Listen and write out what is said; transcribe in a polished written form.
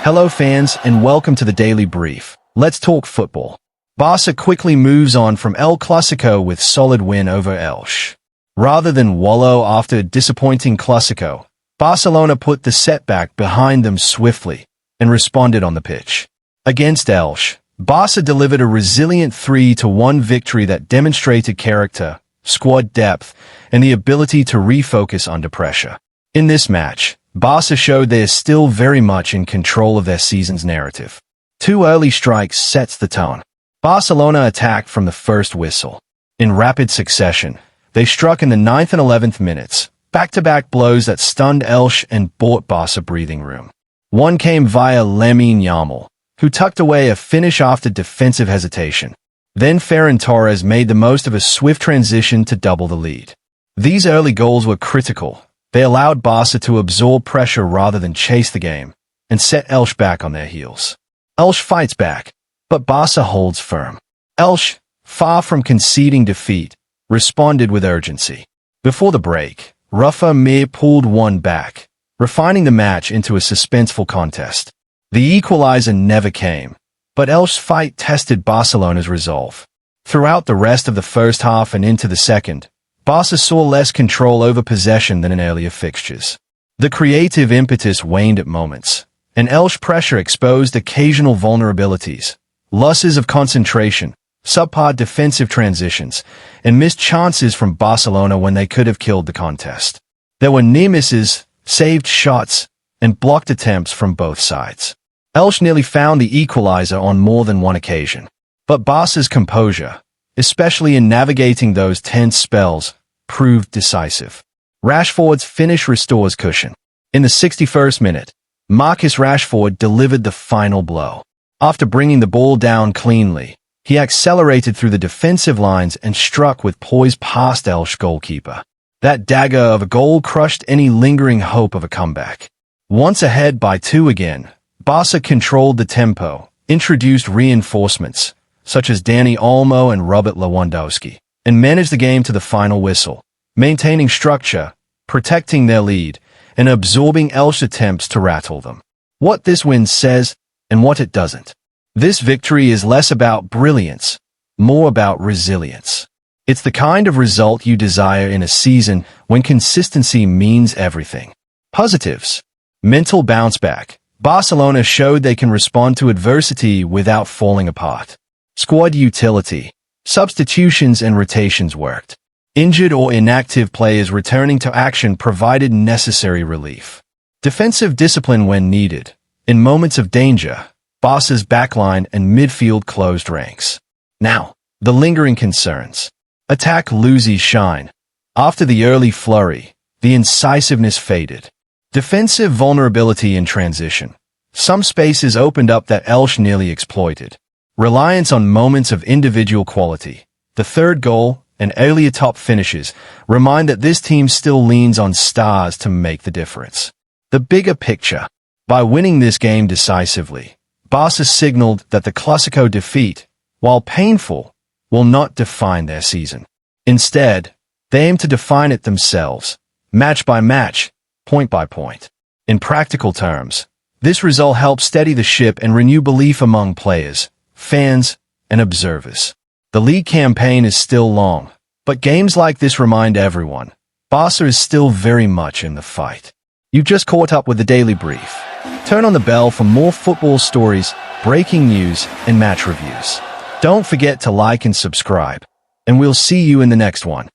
Hello fans and welcome to the Daily Brief. Let's talk football. Barca quickly moves on from El Clásico with solid win over Elche. Rather than wallow after a disappointing Clásico, Barcelona put the setback behind them swiftly and responded on the pitch. Against Elche, Barca delivered a resilient 3-1 victory that demonstrated character, squad depth, and the ability to refocus under pressure. In this match, Barca showed they are still very much in control of their season's narrative. Two early strikes sets the tone. Barcelona attacked from the first whistle. In rapid succession, they struck in the 9th and 11th minutes, back-to-back blows that stunned Elche and bought Barca breathing room. One came via Lamine Yamal, who tucked away a finish after defensive hesitation. Then Ferran Torres made the most of a swift transition to double the lead. These early goals were critical. They allowed Barca to absorb pressure rather than chase the game, and set Elche back on their heels. Elche fights back, but Barca holds firm. Elche, far from conceding defeat, responded with urgency. Before the break, Rafa Mir pulled one back, refining the match into a suspenseful contest. The equalizer never came, but Elche's fight tested Barcelona's resolve. Throughout the rest of the first half and into the second, Barca saw less control over possession than in earlier fixtures. The creative impetus waned at moments, and Elche pressure exposed occasional vulnerabilities, losses of concentration, subpar defensive transitions, and missed chances from Barcelona when they could have killed the contest. There were near misses, saved shots, and blocked attempts from both sides. Elche nearly found the equalizer on more than one occasion. But Barca's composure, especially in navigating those tense spells, proved decisive. Rashford's finish restores cushion. In the 61st minute, Marcus Rashford delivered the final blow. After bringing the ball down cleanly, he accelerated through the defensive lines and struck with poise past Elche goalkeeper. That dagger of a goal crushed any lingering hope of a comeback. Once ahead by 2 again, Barca controlled the tempo, introduced reinforcements, such as Dani Olmo and Robert Lewandowski, and managed the game to the final whistle, maintaining structure, protecting their lead, and absorbing Elche's attempts to rattle them. What this win says, and what it doesn't. This victory is less about brilliance, more about resilience. It's the kind of result you desire in a season when consistency means everything. Positives. Mental bounce back. Barcelona showed they can respond to adversity without falling apart. Squad utility. Substitutions and rotations worked. Injured or inactive players returning to action provided necessary relief. Defensive discipline when needed. In moments of danger, Barca's backline and midfield closed ranks. Now, the lingering concerns. Attack loses shine. After the early flurry, the incisiveness faded. Defensive vulnerability in transition. Some spaces opened up that Elche nearly exploited. Reliance on moments of individual quality. The third goal and earlier top finishes remind that this team still leans on stars to make the difference. The bigger picture. By winning this game decisively, Barca signaled that the Clásico defeat, while painful, will not define their season. Instead, they aim to define it themselves, match by match, point by point. In practical terms, this result helps steady the ship and renew belief among players, fans, and observers. The league campaign is still long, but games like this remind everyone, Barca is still very much in the fight. You just caught up with the Daily Brief. Turn on the bell for more football stories, breaking news, and match reviews. Don't forget to like and subscribe, and we'll see you in the next one.